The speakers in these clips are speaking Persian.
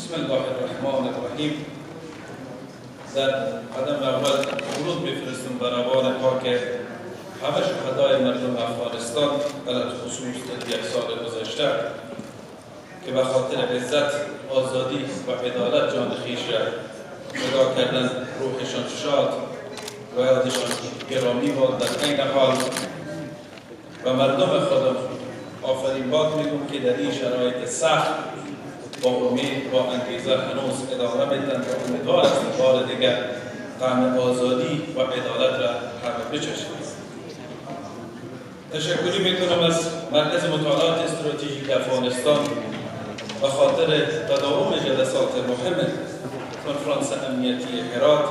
بسم الله الرحمن الرحیم. در قدم اول درود می‌فرستم بر روان پاک همه شهدای مردم افغانستان، علت خصوص در یک سال گذشته که به خاطر عزت، آزادی و عدالت جان خویش را فدا کردند. روحشان شاد و یادشان گرامی باد. در عین حال و مردم خودم آفرین باد میگم که در این شرایط سخت با امید، با انگیزه هنوز ادامه میدن و امیدوار هستم بار دیگر طعم آزادی و عدالت را همه بچشیم. تشکری میکنم از مرکز مطالعات استراتژیک افغانستان و خاطر تداوم جلسات مهم کنفرانس امنیتی هرات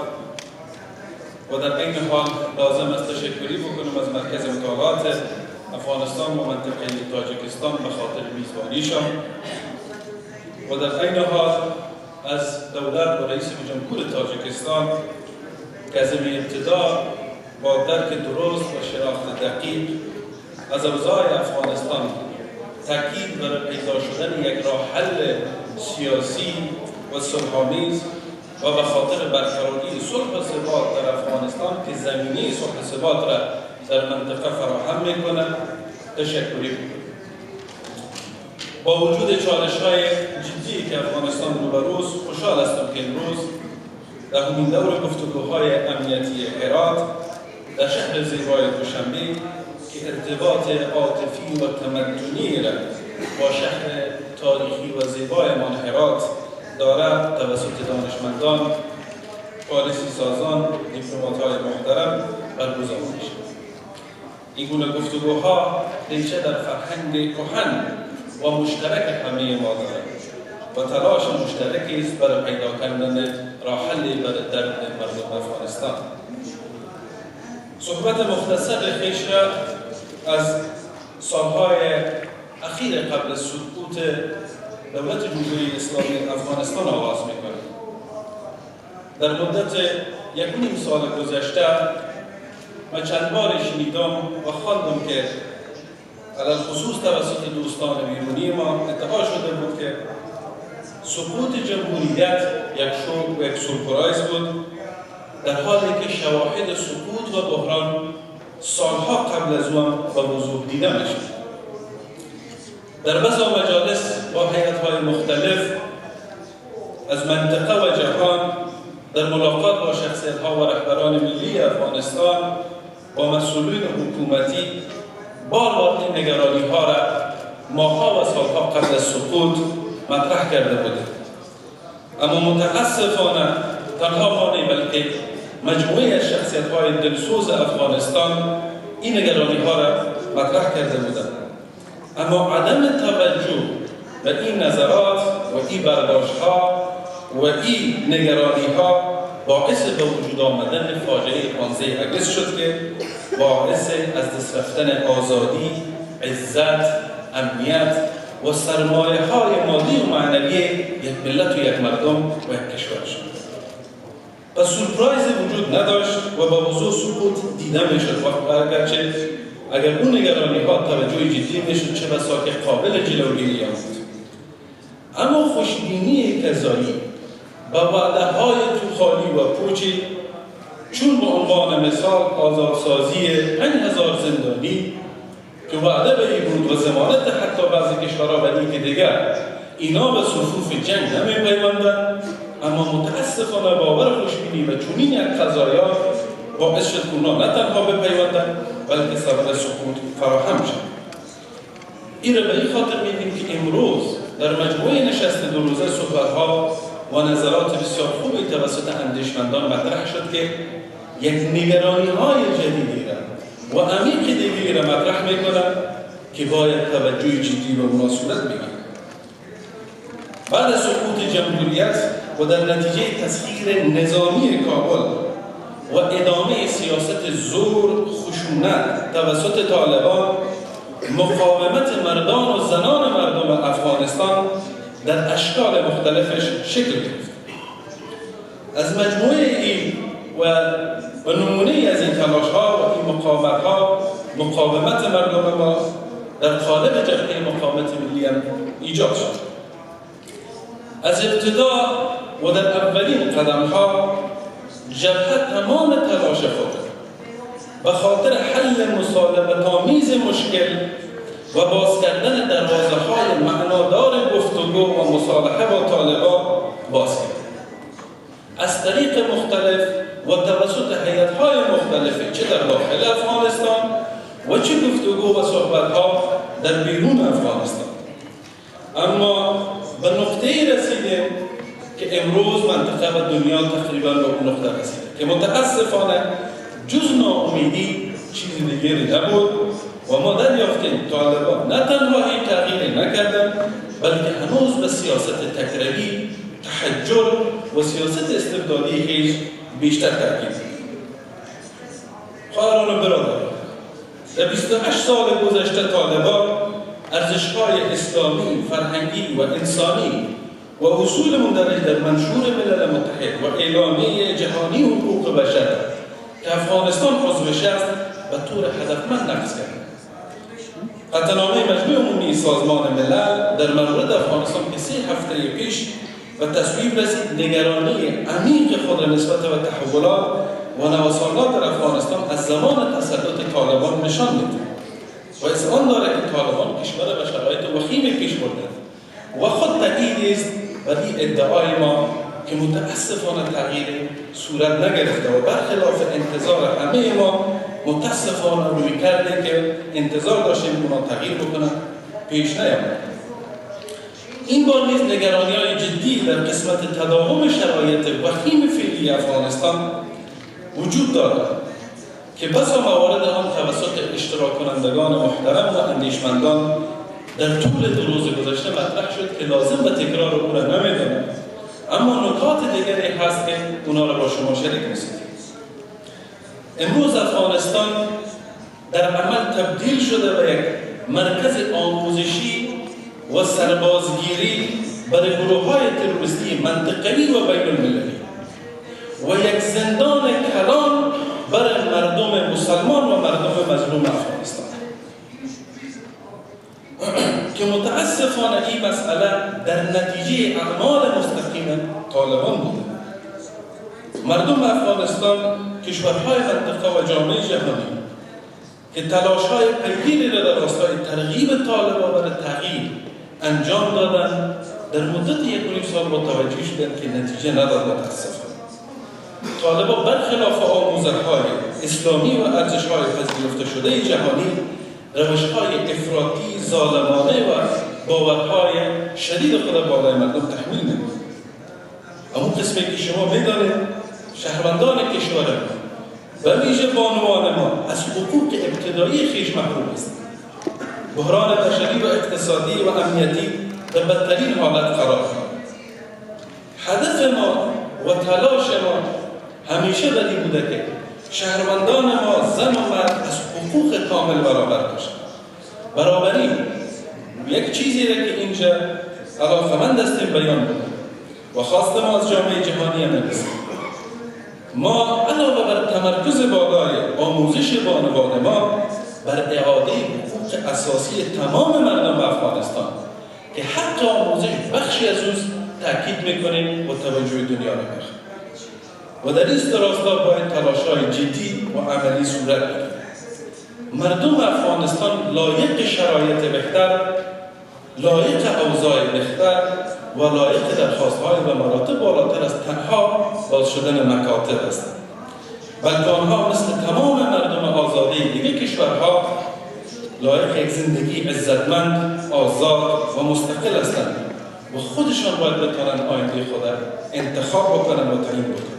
و در این حال لازم است تشکری بکنم از مرکز مطالعات افغانستان و منطقه تاجیکستان به خاطر میزبانیشان و در این حال از دولت و رئیس جمهور تاجیکستان که از ابتدا با درک درست و شناخت دقیق از اوضاع افغانستان تاکید بر پیدا شدن یک راه حل سیاسی و صلح‌آمیز و به خاطر برقراری صلح و ثبات در افغانستان که زمینه صلح و ثبات را در منطقه فراهم میکنه تشکری بود. با وجود چالش‌های جدی که افغانستان روبروست، خوشحال هستم که امروز در همین دور گفتگوهای امنیتی هرات در شهر زیبای دوشنبه که ارتباط عاطفی و تمدنی را با شهر تاریخی و زیبایمان هرات دارد توسط دانشمندان، پالیسی سازان، دیپلمات‌های محترم برگزار می‌شود. این گونه گفتگوها ریشه در فرهنگ کهن و مشترک همه ما دارد و تلاش مشترکی است برای پیدا کردن راه حلی برای درد مردم افغانستان. صحبت مختصر خویش را از سالهای اخیر قبل از سقوط دولت جمهوری اسلامی افغانستان آغاز می‌کنم. در مدت 1.5 سال گذشته من چند بار شنیدم و خواندم که علل خصوص توسط دوستان بیرونی ما ادعا شده بود که سقوط جمهوریت یک شوک و یک سورپرایز بود، در حالی که شواهد سقوط و بحران سالها قبل از آن به وضوح دیده می‌شد. در بعضی مجالس با هیئت‌های مختلف از منطقه و جهان در ملاقات با شخصیت‌ها و رهبران ملی افغانستان با مسئولین حکومتی بار این نگرانی‌ها را ماه‌ها و سالها قبل از سقوط مطرح کرده بودند. اما متاسفانه تنها ما نه بلکه مجموعه از شخصیت‌های دلسوز افغانستان این نگرانی‌ها را مطرح کرده بودند. اما عدم توجه به این نظرات و این برداشت‌ها و این نگرانی‌ها باعث به وجود آمدن فاجعه 15 اگست شد که باعث از دست رفتن آزادی، عزت، امنیت و سرمایه‌های مادی و معنوی یک ملت و یک مردم و یک کشور شد. پس سورپرایز وجود نداشت و با وضوح سقوط دیده میشد و اگرچه اگر اون نگرانی‌ها توجه جدی میشد چه بسا که قابل جلوگیری بود. اما خوشبینی کذایی و وعده‌های توخالی و پوچی چون به عنوان مثال آزادسازی 5000 زندانی که وعده به این بود و ضمانت حتی بعضی کشورها ولی که دیگر اینا به صفوف جنگ نمی‌پیوندند، اما متاسفانه باور خوشبینی و چنین یک قضایا باعث شد که اونا نه تنها بپیوندند بلکه سبب سقوط فراهم شد. این را به این خاطر می‌بینیم که امروز در مجموعه نشست دو روزه صحبت‌ها و نظرات بسیار خوبی توسط اندیشمندان مطرح شد که یک نگرانی‌های جدیدی را و عمیق دیگری را مطرح می‌کنند که باید توجه جدی به اونا صورت بگیرد. بعد از سقوط جمهوریت و در نتیجه تسخیر نظامی کابل و ادامه سیاست زور خشونت توسط طالبان، مقاومت مردان و زنان مردم افغانستان در اشکال مختلفش شکل گرفت. از مجموعه این و نمونه از این تلاش‌ها و این مقاومت مردم ما در قالب جبهه مقاومت ملی ایجاد شد. از ابتدا و در اولین قدم‌ها جبهه تمام تلاش خود به خاطر حل مسالمت‌آمیز مشکل و باز کردن دروازه‌های معنادار گفتگو و مصالحه با طالبان باز کرد. از طریق مختلف و توسط هیئت‌های مختلفی چه در داخل افغانستان و چه گفتگو و صحبت‌ها در بیرون افغانستان. اما به نقطه‌ای رسیدیم که امروز منطقه و دنیا تقریباً به اون نقطه رسیده که متاسفانه جز ناامیدی چیزی دیگری نبود و ما دریافتیم طالبان نه تنها این تغییری نکردند بلکه هنوز به سیاست تکراری، تحجر و سیاست استبدادی خیش بیشتر تاکید می‌کنند. خواهران و برادران، در 28 سال گذشته طالبان ارزش‌های اسلامی، فرهنگی و انسانی و اصول مندرج در منشور ملل متحد و اعلامیه جهانی حقوق بشر که افغانستان عضوش است به طور هدفمند نقض کرد. قطعنامه مجمع عمومی سازمان ملل در مورد افغانستان که 3 هفته پیش به تصویب رسید نگرانی عمیق خود را نسبت به تحولات و نوسانات در افغانستان از زمان تسلط طالبان نشان می‌دهد و اذعان دارد که طالبان کشور به شرایط وخیمی پیش بردند و خود تأیید است ولی ادعای ما که متاسفانه تغییر صورت نگرفته و برخلاف انتظار همه ما متاسفانه روی کرده که انتظار داشتیم اونا تغییر بکنن پیش نیامد. این بار نیز نگرانی‌های جدی در قسمت تداوم شرایط وخیم فعلی افغانستان وجود دارد که بسا موارد آن توسط اشتراک کنندگان محترم و اندیشمندان در طول 2 روز گذشته مطرح شد که لازم به تکرار او را نمی‌دانم، اما نکات دیگری هست که اونا را با شما شریک می‌سازم. امروز افغانستان در عمل تبدیل شده به یک مرکز آموزشی و سربازگیری برای گروه‌های تروریستی منطقه‌ای و بین‌المللی و یک زندان کلان برای مردم مسلمان و مردم مظلوم افغانستان که متاسفانه این مسئله در نتیجه اعمال مستقیم طالبان بوده. مردم افغانستان، کشورهای منطقه و جامعه جهانی که تلاش‌های پیگیری را در راستای ترغیب طالبان برای تغییر انجام دادند در مدت 1.5 سال متوجه شدند که نتیجه نداد. متاسفانه طالبان برخلاف آموزه‌های اسلامی و ارزش‌های پذیرفته شده جهانی روش‌های افراطی، ظالمانه و باورهای شدید خود بالای مردم تحمیل نمود. اما قسمی که شما می‌دانید شهروندان کشور ما و ویژه بانوان ما از حقوق ابتدایی خویش محروم است. بحران بشری و اقتصادی و امنیتی در بدترین حالت قرار دارد. هدف ما و تلاش ما همیشه بدی بوده که شهروندان ما زن و مرد از حقوق کامل برابر باشند. برابری یک چیزی را که اینجا علاقمند هستیم بیان بودیم و خواست ما از جامعه جهانی هم نرسیم. ما علاوه بر تمرکز بالای آموزش بانوان ما بر اعاده حقوق اساسی تمام مردم افغانستان که حق آموزش بخشی از اوست تاکید میکنیم و توجه دنیا را بخواهیم و در این راستا باید تلاش‌های جدی و عملی صورت بگیرد. مردم افغانستان لایق شرایط بهتر، لایق اوضاع بهتر و لایق درخواست‌های به مراتب بالاتر از تنها باز شدن مکاتب هستند، بلکه آنها مثل تمام مردم آزاده دیگر کشورها لایق یک زندگی عزتمند، آزاد و مستقل هستند و خودشان باید بتوانند آینده خود انتخاب بکنند و تعیین بکنند.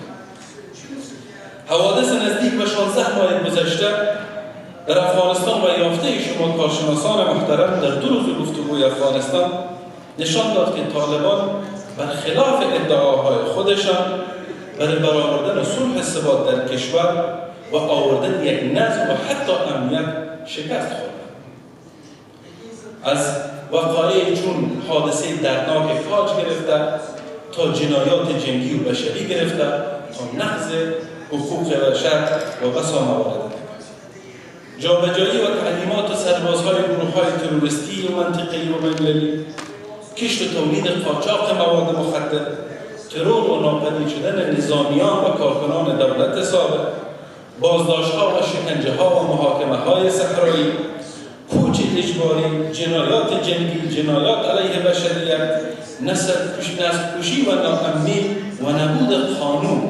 حوادث نزدیک به 16 ماه گذشته در افغانستان و یافته شما کارشناسان محترم در 2 روز گفتگوی افغانستان نشان داد که طالبان برخلاف ادعاهای خودشان برای برآوردن صلح ثبات در کشور و آوردن یک نظم و حتی امنیت شکست خوردند. از وقایع چون حادثه دردناک فاج گرفته تا جنایات جنگی و بشری گرفته تا نقض حقوق بشر و بسا موارد جابجایی و تعلیمات سربازهای گروه‌های تروریستی و منطقه‌ای و بین‌المللی کشت و تولید قاچاق مواد مخدر، ترور و ناپدید شدن نظامیان و کارکنان دولت سابق، بازداشت‌ها و شکنجه‌ها و محاکمه‌های صحرایی، کوچ اجباری، جنایات جنگی، جنایات علیه بشریت، نسل‌کشی و ناامنی و نبود قانون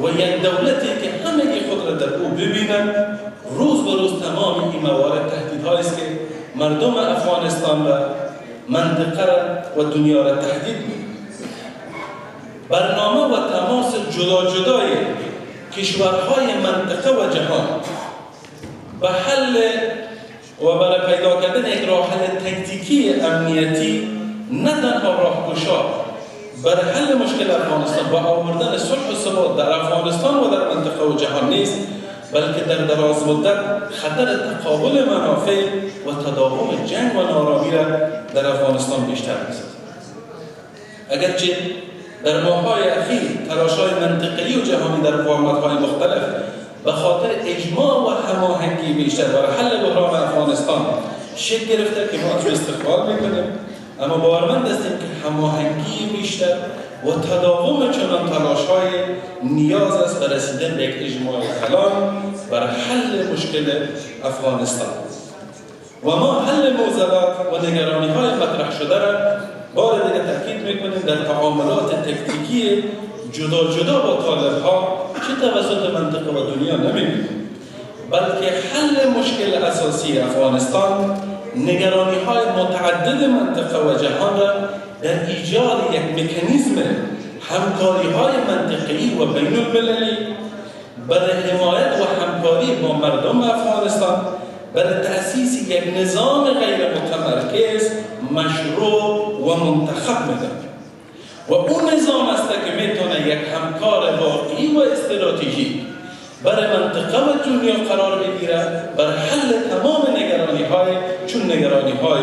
و یک دولتی که همگی خود را در او ببینند، روز به روز تمام این موارد تهدیدهایی است که مردم افغانستان و منطقه و دنیا را تهدید می‌کند. برنامه و تماس جدای کشورهای منطقه و جهان به حل و برای پیدا کردن یک راه حل تکتیکی امنیتی نه تنها راهگشا برای حل مشکل افغانستان و آوردن صلح و ثبات در افغانستان و در منطقه و جهان نیست، بلکه در دراز مدت خطر تقابل منافع و تداوم جنگ و نارامی را در افغانستان بیشتر می‌سازد. اگرچه در ماه‌های اخیر تلاش‌های منطقه‌ای و جهانی در فرمت‌های مختلف به خاطر اجماع و هماهنگی بیشتر برای حل بحران افغانستان شکل گرفته که ما از استقبال می‌کنیم، اما باورمند هستیم که هماهنگی بیشتر و تداوم چنان تلاش‌های نیاز است به رسیدن به یک اجماع کلان برای حل مشکل افغانستان. و ما حل معضلات و نگرانی‌های مطرح شده را بار دیگر تاکید می‌کنیم در تعاملات تکتیکی جدا با طالب‌ها چه توسط منطقه و دنیا نمی‌بینیم، بلکه حل مشکل اساسی افغانستان نگرانی‌های متعدد منطقه و جهان را در ایجاد یک مکانیزم همکاری‌های منطقه‌ای و بین‌المللی برای حمایت و همکاری با مردم افغانستان برای تأسیس یک نظام غیر متمرکز، مشروع و منتخب می‌دهد. و اون نظام است که میتونه یک همکار واقعی و استراتژیک برای منطقه و دنیا قرار بگیرد برای حل تمام نگرانی‌های چون نگرانی‌های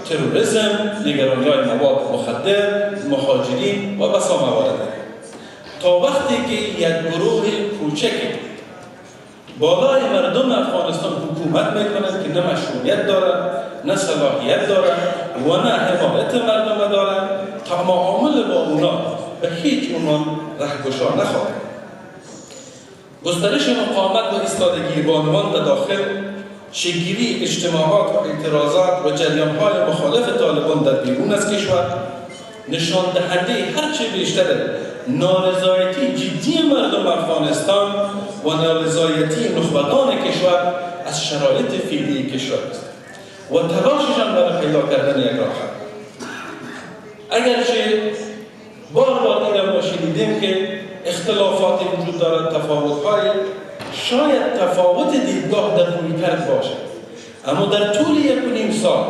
تروریسم، نگرانی‌های مواد مخدر، مهاجرین و بسا موارد. تا وقتی که یک گروه کوچک بالای مردم افغانستان حکومت میکنند که نه مشروعیت دارند، نه صلاحیت دارند و نه حمایت مردم دارند، تعامل با اونا به هیچ عنوان رهگشا نخواهد. گسترش مقاومت و ایستادگی بانوان در داخل، شکل‌گیری اجتماعات و اعتراضات و جریان‌های مخالف طالبان در بیرون از کشور، نشان دهنده هرچه بیشتر نارضایتی جدی مردم افغانستان و نارضایتی نخبگان کشور از شرایط فعلی کشور است و تلاششان برای پیدا کردن یک راه حل. اگرچه بار این را شنیدیم که اختلافاتی وجود دارد، تفاوت‌های شاید تفاوت دیدگاه در رویکرد باشد، اما در طول 1.5 سال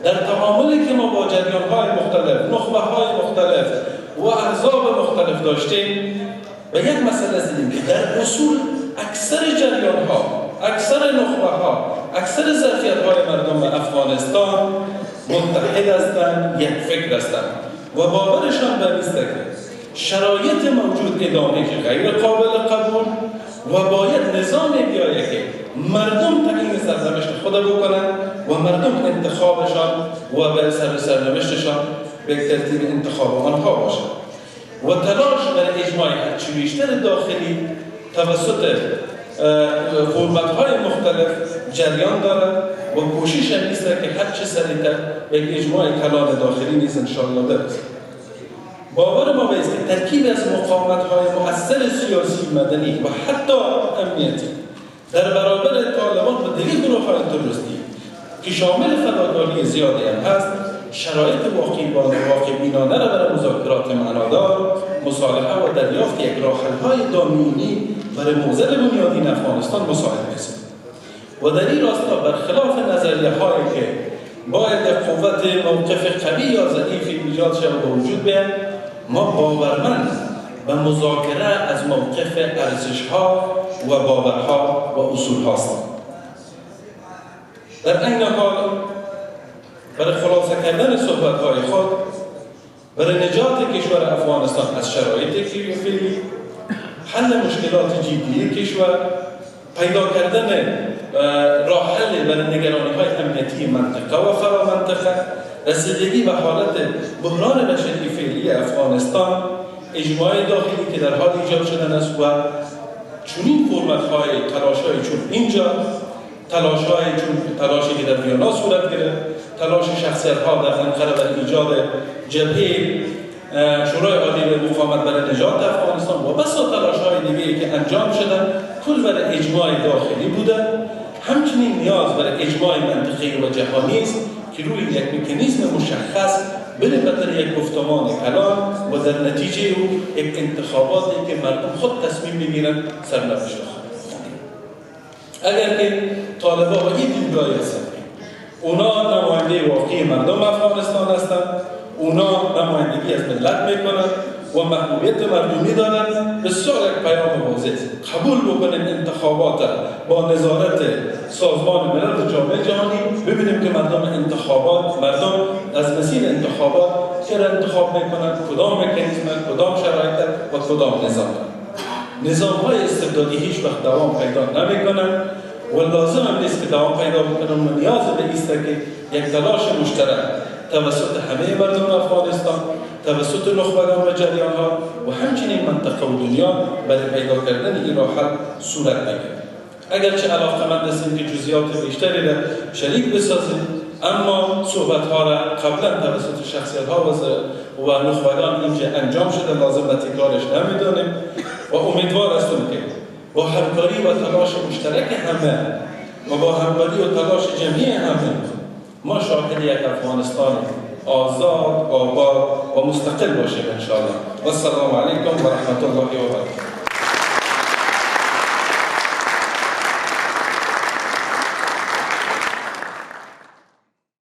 در تعاملی که ما با جریان‌های مختلف، نخبه‌های مختلف و احزاب مختلف داشتیم به یک مسئله رسیدیم که در اصول اکثر جریان‌ها، اکثر نخبه‌ها، اکثر ظرفیت‌های مردم افغانستان متحد هستند، یک فکر هستند و باورشان بر این است که شرایط موجود ادامه که غیر قابل قبول و باید نظامی بیاید که مردم تعیین سرنوشت خود بکنند و مردم انتخابشان و به سرنوشتشان به ترتیب انتخاب آنها باشد و تلاش برای اجماع هرچی بیشتر داخلی توسط قوت‌های مختلف جریان دارد و کوشش هم نیست که هرچی سریعتر به اجماع کلان داخلی نیز انشاءالله برسد. باور ما به است که ترکیب از مقاومت‌های مؤثر سیاسی، مدنی و حتی امنیتی در برابر طالبان و دیگر گروه‌های تروریستی که شامل فداکاری زیادی هم هست، شرایط واقع بینانه را برای مذاکرات معنادار، مصالحه و دریافت یک راه حل‌های دائمی برای موضوع بنیادین افغانستان مساعد می‌سازد. و در این راستا برخلاف نظریه‌هایی که باید قوت موقف قوی یا ضعیفی ایجاد شود و وجود بیاید، ما باورمند به مذاکره از موقف ارزش‌ها و باورها و اصول‌ها هستیم. در این حال برای خلاصه کردن صحبت‌های خود برای نجات کشور افغانستان از شرایط فعلی، حل مشکلات جدی کشور، پیدا کردن راه حل برای نگرانی‌های امنیتی منطقه و فرامنطقه رسیدگی به حالت بحران بشری فعلی افغانستان اجماع داخلی که در حال ایجاد شدن است و چنین فرمت‌های تلاش‌های چون اینجا تلاش‌های چون تلاشی که در ویانا صورت گرفت، تلاش شخصیت‌ها در انقره برای ایجاد جبهه شورای عالی مقاومت برای نجات افغانستان و بسا تلاش‌های دیگری که انجام شدن کل برای اجماع داخلی بوده. همچنین نیاز برای اجماع منطقه‌ای و جهانی است که روی یک مکانیزم مشخص بره بدل یک گفتمان کلان و در نتیجه او یک انتخاباتی که مردم خود تصمیم میگیرن سرنوشت خواهد. اگر که طالبان و این دیدگاهی هستند اونا نماینده واقعی مردم افغانستان هستند، اونا نمایندگی از ملت میکنند و محبوبیت مردمی دارند، بسیار یک پیام واضح قبول بکنیم انتخابات با نظارت سازمان ملل جامعه جهانی، ببینیم که مردم از مسیر انتخابات چرا انتخاب میکنند، کدام مکانیزم، کدام شرایط و کدام نظام های استبدادی هیچ وقت دوام پیدا نمیکنند و لازم هم نیست که دوام پیدا بکنند و نیاز به است که یک تلاش مشترک توسط همه مردم افغانستان، توسط نخبگان و جریان ها و همچنین منطقه و دنیا برای پیدا کردن این راه حل صورت بگیرد. اگرچه علاقه‌مند هستیم که جزئیات بیشتری را شریک بسازیم، اما صحبت ها را قبلا توسط شخصیت ها و نخبگان اینجا انجام شده، لازم تکرارش نمیدانیم و امیدوار هستم که با همکاری و تلاش مشترک همه و با همکاری و تلاش جمعی همه ما شاهد یک افغانستان آزاد، آباد و مستقل باشیم انشاءالله. و السلام علیکم و رحمت الله و برکاته.